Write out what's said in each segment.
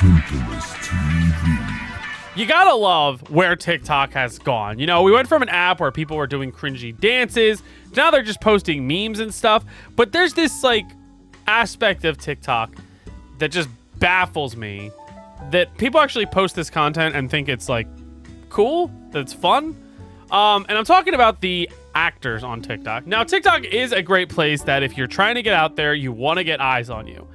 Toothless TV. You gotta love where TikTok has gone. You know, we went from an app where people were doing cringy dances, now they're just posting memes and stuff. But there's this like aspect of TikTok that just baffles me, that people actually post this content and think it's like cool, that it's fun. And I'm talking about the actors on TikTok. Now, TikTok is a great place that if you're trying to get out there, you want to get eyes on you.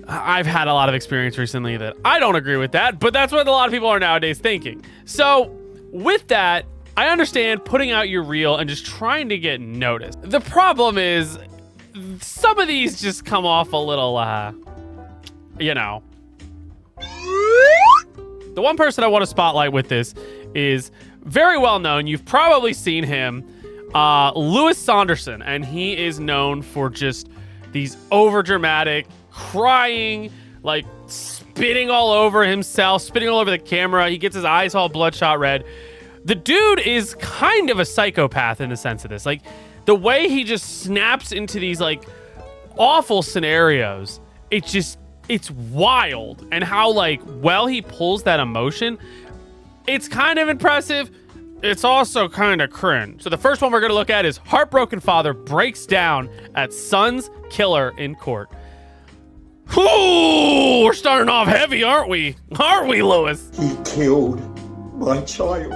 I've had a lot of experience recently that I don't agree with that, but that's what a lot of people are nowadays thinking. So with that, I understand putting out your reel and just trying to get noticed. The problem is some of these just come off a little, you know. The one person I want to spotlight with this is very well known. You've probably seen him, Louis Saunderson, and he is known for just these overdramatic, crying, like spitting all over himself, spitting all over the camera. He gets his eyes all bloodshot red. The dude is kind of a psychopath in the sense of this. Like, the way he just snaps into these, like, awful scenarios, it's wild. And how, like, well he pulls that emotion, it's kind of impressive. It's also kind of cringe. So the first one we're going to look at is heartbroken father breaks down at son's killer in court. Ooh, we're starting off heavy, aren't we? Aren't we, Louis? He killed my child.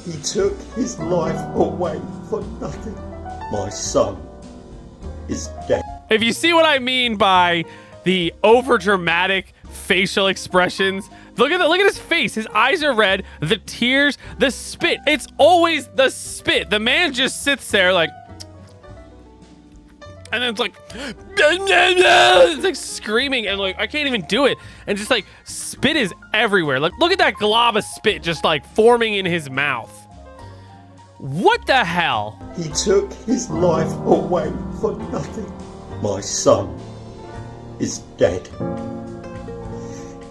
He took his life away for nothing. My son is dead. If you see what I mean by the overdramatic facial expressions, look at his face. His eyes are red, the tears, the spit. It's always the spit. The man just sits there like, and then it's like, it's like screaming, and like I can't even do it. And just like spit is everywhere. Like, look at that glob of spit just like forming in his mouth. What the hell? He took his life away for nothing. My son is dead.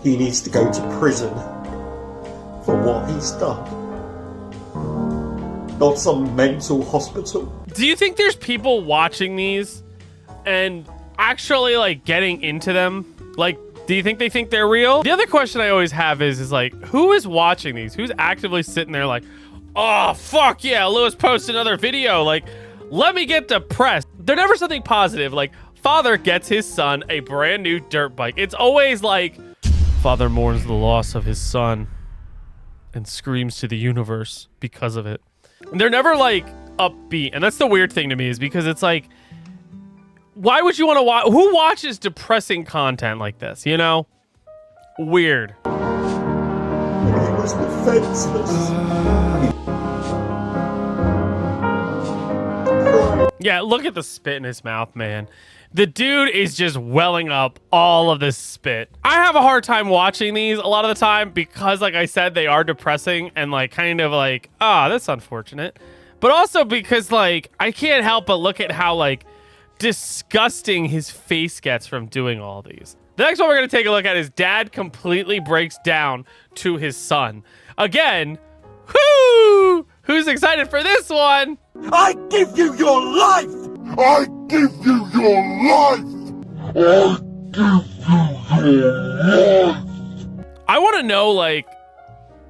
He needs to go to prison for what he's done. Not some mental hospital. Do you think there's people watching these and actually like getting into them? Like, do you think they think they're real? The other question I always have is like, who is watching these? Who's actively sitting there like, oh, fuck yeah, Louis posted another video. Like, let me get depressed. They're never something positive. Like, father gets his son a brand new dirt bike. It's always like, father mourns the loss of his son and screams to the universe because of it. And they're never like upbeat. And that's the weird thing to me, is because it's like, why would you want to watch? Who watches depressing content like this? You know? Weird. He was defenseless. Yeah, look at the spit in his mouth, man. The dude is just welling up all of this spit. I have a hard time watching these a lot of the time because, like I said, they are depressing and like kind of like, that's unfortunate. But also because like I can't help but look at how like disgusting his face gets from doing all these. The next one we're going to take a look at is dad completely breaks down to his son. Again, who's excited for this one? I give you your life! I give you your life! I give you your life! I want to know, like,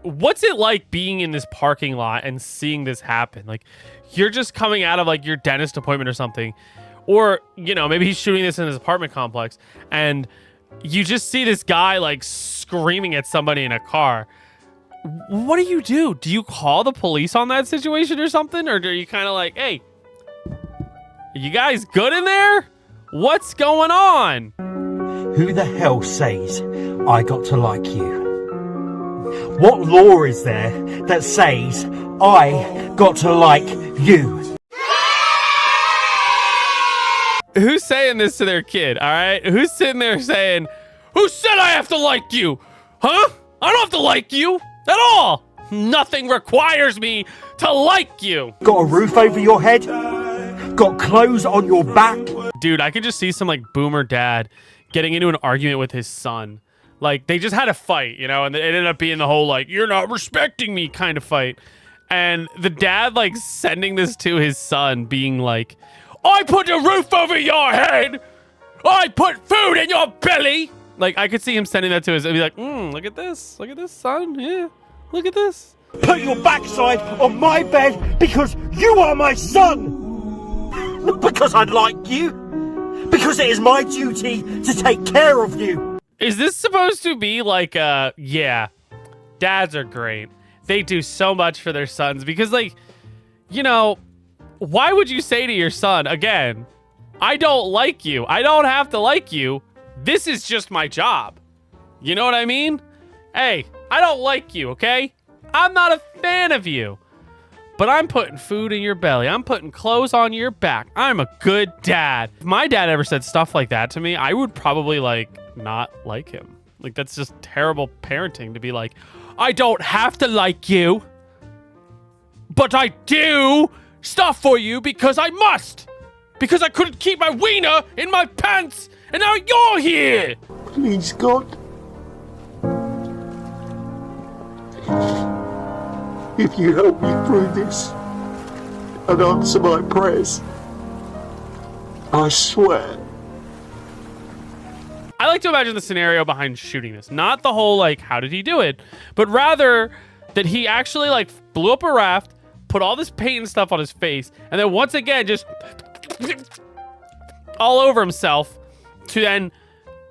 what's it like being in this parking lot and seeing this happen? Like, you're just coming out of, like, your dentist appointment or something. Or, you know, maybe he's shooting this in his apartment complex. And you just see this guy, like, screaming at somebody in a car. What do you do? Do you call the police on that situation or something? Or are you kind of like, hey, you guys good in there? What's going on? Who the hell says I got to like you? What law is there that says I got to like you? Who's saying this to their kid, all right? Who's sitting there saying, who said I have to like you? Huh? I don't have to like you at all. Nothing requires me to like you. Got a roof over your head? Got clothes on your back? Dude, I could just see some like boomer dad getting into an argument with his son. Like, they just had a fight, you know, and it ended up being the whole like, you're not respecting me kind of fight. And the dad like sending this to his son being like, I put a roof over your head. I put food in your belly. Like, I could see him sending that to his, and be like, look at this, son. Yeah, look at this. Put your backside on my bed because you are my son. Not because I like you. Because it is my duty to take care of you. Is this supposed to be like, yeah, dads are great. They do so much for their sons because, like, you know, why would you say to your son, again, I don't like you. I don't have to like you. This is just my job. You know what I mean? Hey, I don't like you, okay? I'm not a fan of you. But I'm putting food in your belly. I'm putting clothes on your back. I'm a good dad. If my dad ever said stuff like that to me, I would probably, like, not like him. Like, that's just terrible parenting to be like, I don't have to like you, but I do stuff for you because I must. Because I couldn't keep my wiener in my pants, and now you're here. Please, God. If you help me through this and answer my prayers, I swear. I like to imagine the scenario behind shooting this. Not the whole, like, how did he do it? But rather that he actually, like, blew up a raft, put all this paint and stuff on his face, and then once again just all over himself to then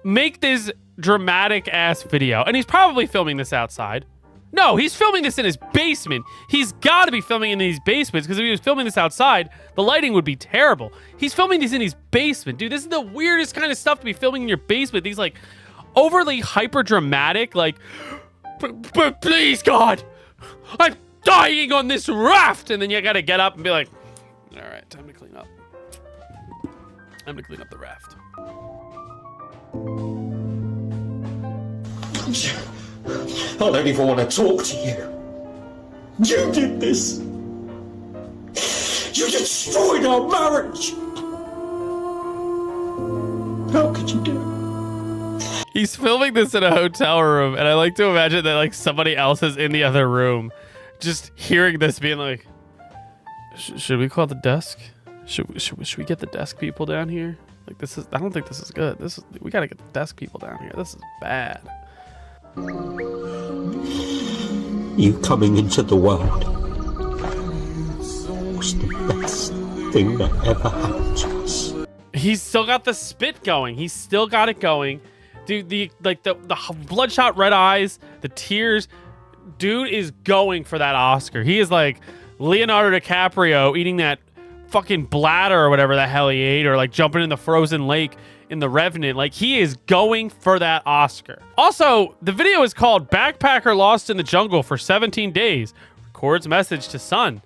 make this dramatic-ass video. And he's probably filming this outside. No, he's filming this in his basement. He's got to be filming in these basements because if he was filming this outside, the lighting would be terrible. He's filming these in his basement. Dude, this is the weirdest kind of stuff to be filming in your basement. These, like, overly hyper-dramatic, like, but please, God, I'm dying on this raft. And then you got to get up and be like, all right, time to clean up. Time to clean up the raft. I don't even want to talk to you. You did this. You destroyed our marriage. How could you do it? He's filming this in a hotel room, and I like to imagine that, like, somebody else is in the other room just hearing this being like, should we call the desk? Should we get the desk people down here? Like, this is, I don't think this is good. We got to get the desk people down here. This is bad. You coming into the world was the best thing that ever happened to us. He's still got the spit going. He's still got it going. Dude, the bloodshot red eyes, the tears. Dude is going for that Oscar. He is like Leonardo DiCaprio eating that fucking bladder or whatever the hell he ate, or like jumping in the frozen lake in The Revenant. Like, he is going for that Oscar. Also, the video is called Backpacker Lost in the Jungle for 17 Days. Records message to son.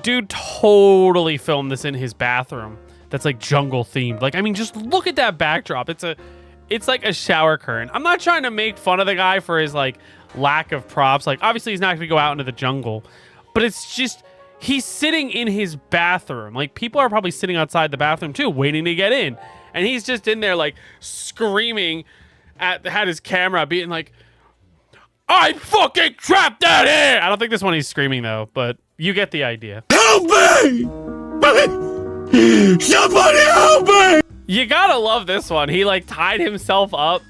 Dude totally filmed this in his bathroom. That's like jungle themed. Like, I mean, just look at that backdrop. It's like a shower curtain. I'm not trying to make fun of the guy for his like lack of props. Like, obviously he's not gonna go out into the jungle, but it's just, he's sitting in his bathroom. Like, people are probably sitting outside the bathroom too, waiting to get in. And he's just in there, like, screaming at his camera, being like, I fucking trapped out here! I don't think this one he's screaming, though, but you get the idea. Help me! Somebody help me! You gotta love this one. He, like, tied himself up,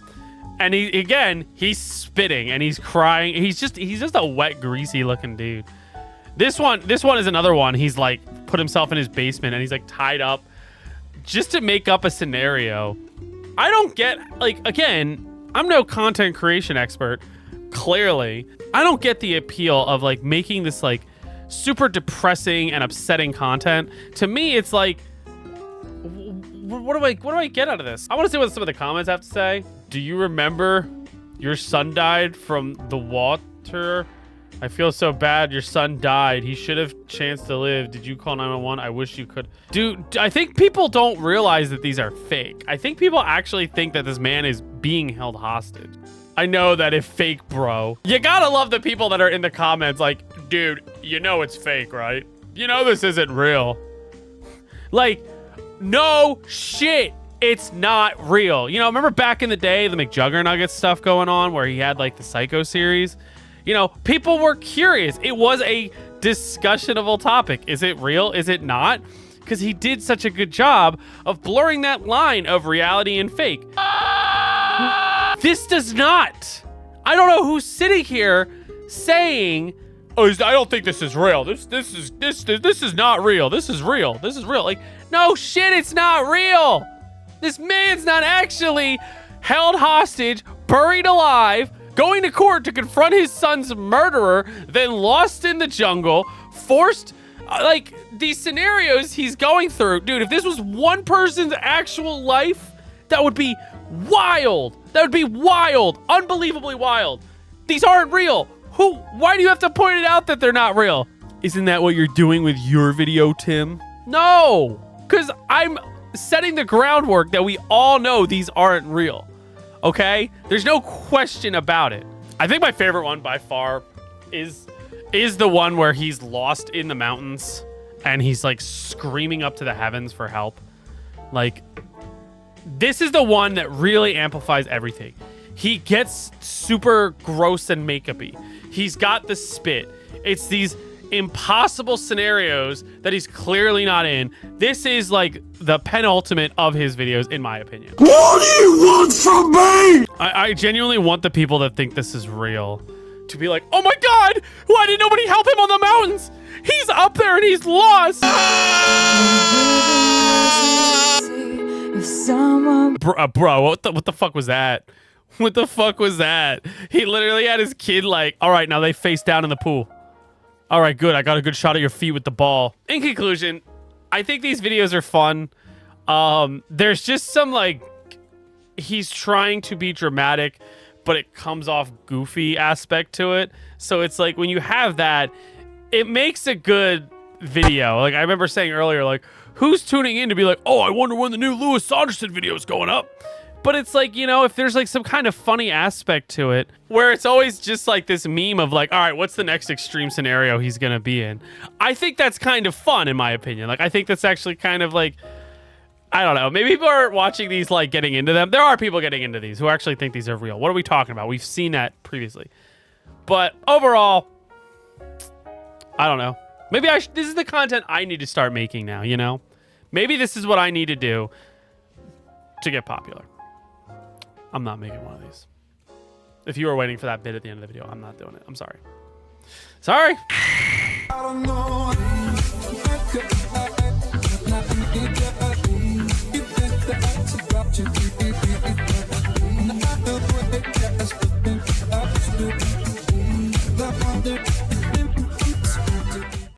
and he's spitting, and he's crying. He's just a wet, greasy-looking dude. This one is another one. He's, like, put himself in his basement, and he's, like, tied up just to make up a scenario. I don't get, like, again, I'm no content creation expert, clearly. I don't get the appeal of, like, making this, like, super depressing and upsetting content. To me, it's like, what do I get out of this? I want to see what some of the comments have to say. Do you remember your son died from the water? I feel so bad. Your son died. He should have chanced to live. Did you call 911? I wish you could. Dude, I think people don't realize that these are fake. I think people actually think that this man is being held hostage. I know that it's fake, bro. You gotta love the people that are in the comments like, dude, you know it's fake, right? You know this isn't real. Like, no shit. It's not real. You know, remember back in the day, the McJuggerNuggets stuff going on where he had like the Psycho series? You know, people were curious. It was a discussionable topic. Is it real? Is it not? Because he did such a good job of blurring that line of reality and fake. This does not. I don't know who's sitting here saying, "Oh, I don't think this is real. This is not real. This is real. This is real." Like, no shit, it's not real. This man's not actually held hostage, buried alive, going to court to confront his son's murderer, then lost in the jungle, forced, like, these scenarios he's going through. Dude, if this was one person's actual life, that would be wild. That would be wild. Unbelievably wild. These aren't real. Why do you have to point it out that they're not real? Isn't that what you're doing with your video, Tim? No, because I'm setting the groundwork that we all know these aren't real. Okay? There's no question about it. I think my favorite one by far is the one where he's lost in the mountains and he's like screaming up to the heavens for help. Like, this is the one that really amplifies everything. He gets super gross and makeup-y. He's got the spit. It's these impossible scenarios that he's clearly not in. This is like the penultimate of his videos, in my opinion. What do you want from me? I genuinely want the people that think this is real to be like, "Oh my God, why did nobody help him on the mountains? He's up there and he's lost." Bro, what the fuck was that? What the fuck was that? He literally had his kid like, "All right, now they face down in the pool. All right, good. I got a good shot of your feet with the ball." In conclusion, I think these videos are fun. There's just some like, he's trying to be dramatic, but it comes off goofy aspect to it. So it's like when you have that, it makes a good video. Like I remember saying earlier, like, who's tuning in to be like, "Oh, I wonder when the new Louis Saunderson video is going up." But it's like, you know, if there's like some kind of funny aspect to it, where it's always just like this meme of like, all right, what's the next extreme scenario he's gonna be in? I think that's kind of fun, in my opinion. Like, I think that's actually kind of like, I don't know. Maybe people are watching these like getting into them. There are people getting into these who actually think these are real. What are we talking about? We've seen that previously. But overall, I don't know. Maybe this is the content I need to start making now, you know? Maybe this is what I need to do to get popular. I'm not making one of these. If you were waiting for that bit at the end of the video, I'm not doing it. I'm sorry. Sorry. I don't know.